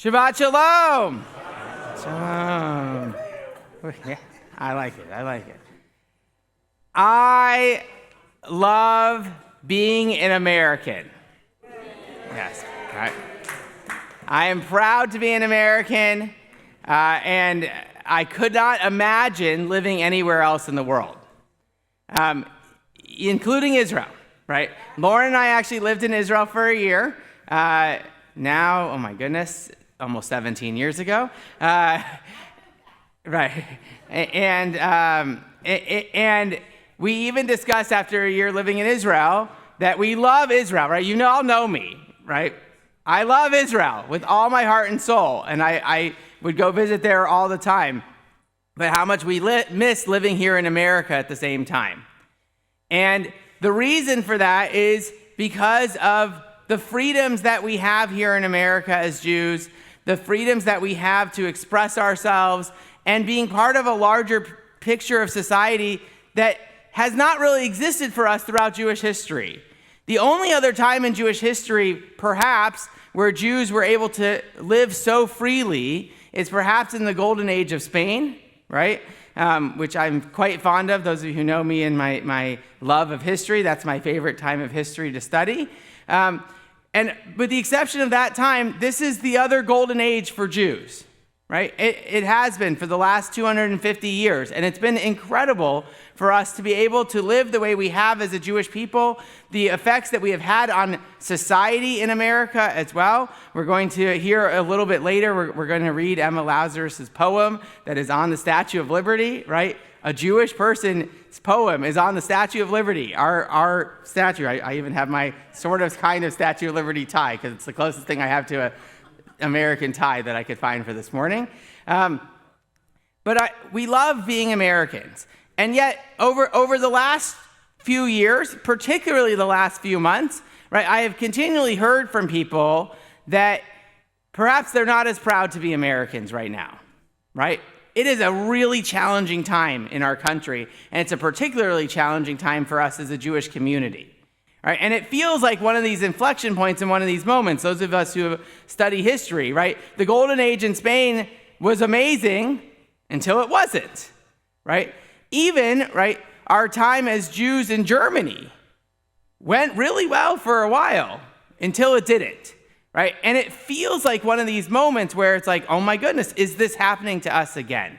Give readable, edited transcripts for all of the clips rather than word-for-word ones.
Shabbat Shalom. Shalom. Yeah, I like it. I love being an American. Yes. I am proud to be an American, and I could not imagine living anywhere else in the world, including Israel, right? Lauren and I actually lived in Israel for a year. Now, oh my goodness, almost 17 years ago. Right. And we even discussed after a year living in Israel that we love Israel, right? You all know me, right? I love Israel with all my heart and soul, and I would go visit there all the time. But how much we miss living here in America at the same time. And the reason for that is because of the freedoms that we have here in America as Jews, the freedoms that we have to express ourselves, and being part of a larger picture of society that has not really existed for us throughout Jewish history. The only other time in Jewish history, perhaps, where Jews were able to live so freely is perhaps in the golden age of Spain, right? Which I'm quite fond of. Those of you who know me and my love of history, that's my favorite time of history to study. And with the exception of that time, this is the other golden age for Jews, right? It has been for the last 250 years, and it's been incredible for us to be able to live the way we have as a Jewish people, the effects that we have had on society in America as well. We're going to hear a little bit later, we're going to read Emma Lazarus's poem that is on the Statue of Liberty, right? A Jewish person's poem is on the Statue of Liberty, our statue. I even have my sort of kind of Statue of Liberty tie because it's the closest thing I have to an American tie that I could find for this morning. But we love being Americans. And yet, over the last few years, particularly the last few months, right, I have continually heard from people that perhaps they're not as proud to be Americans right now, right? It is a really challenging time in our country, and it's a particularly challenging time for us as a Jewish community. Right? And it feels like one of these inflection points in one of these moments. Those of us who study history, right? The golden age in Spain was amazing until it wasn't, right? Even, right, our time as Jews in Germany went really well for a while until it didn't, right? And it feels like one of these moments where it's like, oh my goodness, is this happening to us again,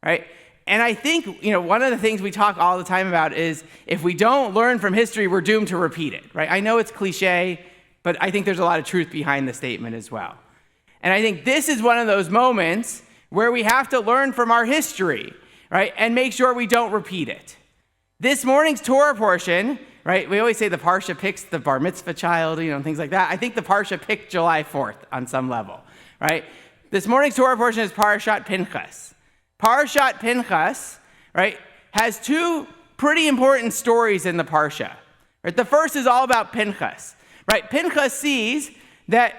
right? And I think, one of the things we talk all the time about is if we don't learn from history, we're doomed to repeat it, right? I know it's cliche, but I think there's a lot of truth behind the statement as well. And I think this is one of those moments where we have to learn from our history, right? And make sure we don't repeat it. This morning's Torah portion, right? We always say the Parsha picks the bar mitzvah child, things like that. I think the Parsha picked July 4th on some level, right? This morning's Torah portion is Parashat Pinchas. Parashat Pinchas, right, has two pretty important stories in the Parsha. Right? The first is all about Pinchas. Right? Pinchas sees that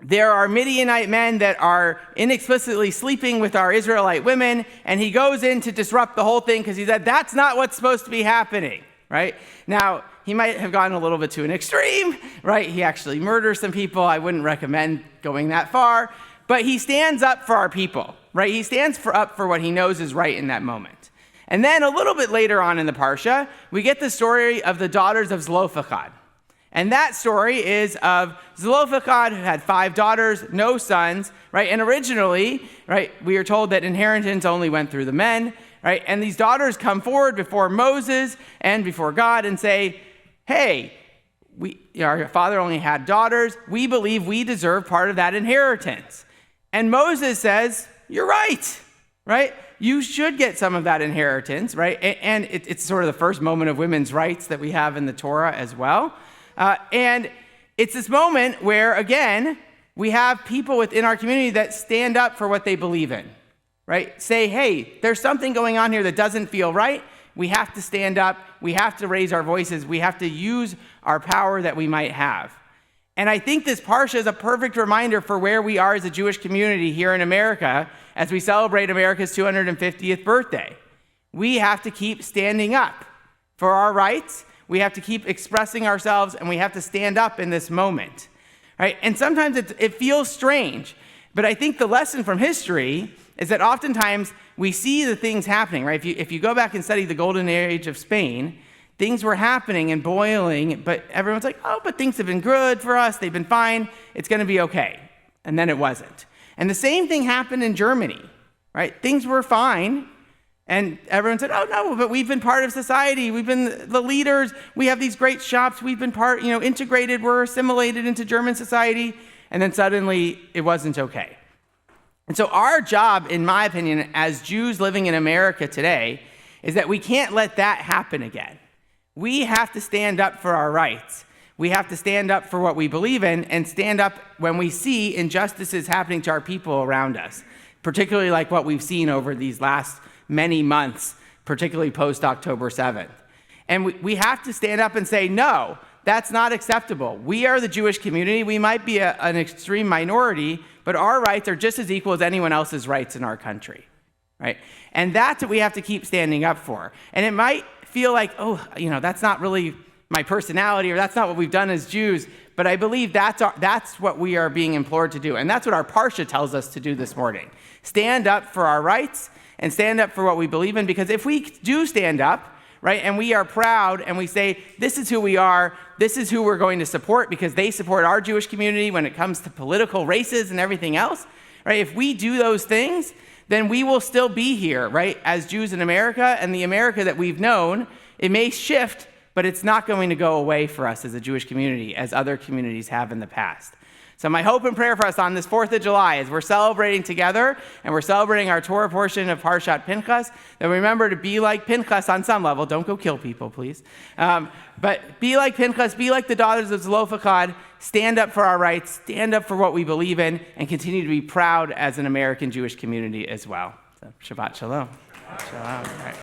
there are Midianite men that are inexplicitly sleeping with our Israelite women, and he goes in to disrupt the whole thing because he said, that's not what's supposed to be happening. Right? Now, he might have gone a little bit to an extreme, right? He actually murders some people. I wouldn't recommend going that far. But he stands up for our people, right? He stands up for what he knows is right in that moment. And then a little bit later on in the Parsha, we get the story of the daughters of Zelophehad. And that story is of Zelophehad, who had 5 daughters, no sons, right? And originally, right, we are told that inheritance only went through the men, right? And these daughters come forward before Moses and before God and say, hey, our father only had daughters. We believe we deserve part of that inheritance. And Moses says, you're right? You should get some of that inheritance, right? And it's sort of the first moment of women's rights that we have in the Torah as well. And it's this moment where, again, we have people within our community that stand up for what they believe in, right? Say, hey, there's something going on here that doesn't feel right. We have to stand up. We have to raise our voices. We have to use our power that we might have. And I think this Parsha is a perfect reminder for where we are as a Jewish community here in America as we celebrate America's 250th birthday. We have to keep standing up for our rights. We have to keep expressing ourselves, and we have to stand up in this moment. right? And sometimes it feels strange. But I think the lesson from history is that oftentimes we see the things happening, right? If you go back and study the golden age of Spain, things were happening and boiling, but everyone's like, oh, but things have been good for us. They've been fine. It's going to be okay. And then it wasn't. And the same thing happened in Germany, right? Things were fine. And everyone said, oh, no, but we've been part of society. We've been the leaders. We have these great shops. We've been integrated. We're assimilated into German society. And then suddenly it wasn't okay. And so our job, in my opinion, as Jews living in America today, is that we can't let that happen again. We have to stand up for our rights. We have to stand up for what we believe in and stand up when we see injustices happening to our people around us, particularly like what we've seen over these last many months, particularly post-October 7th. And we have to stand up and say, no, that's not acceptable. We are the Jewish community. We might be an extreme minority, but our rights are just as equal as anyone else's rights in our country, right? And that's what we have to keep standing up for. And it might feel like, oh, that's not really my personality, or that's not what we've done as Jews, but I believe that's what we are being implored to do. And that's what our Parsha tells us to do this morning. Stand up for our rights and stand up for what we believe in, because if we do stand up, right, and we are proud and we say, this is who we are, this is who we're going to support because they support our Jewish community when it comes to political races and everything else, right? If we do those things, then we will still be here, right, as Jews in America, and the America that we've known, it may shift, but it's not going to go away for us as a Jewish community as other communities have in the past. So my hope and prayer for us on this 4th of July, as we're celebrating together and we're celebrating our Torah portion of Parshat Pinchas, that we remember to be like Pinchas on some level. Don't go kill people, please. But be like Pinchas, be like the daughters of Zelophehad, stand up for our rights, stand up for what we believe in, and continue to be proud as an American Jewish community as well. So Shabbat Shalom. Shabbat Shalom. All right.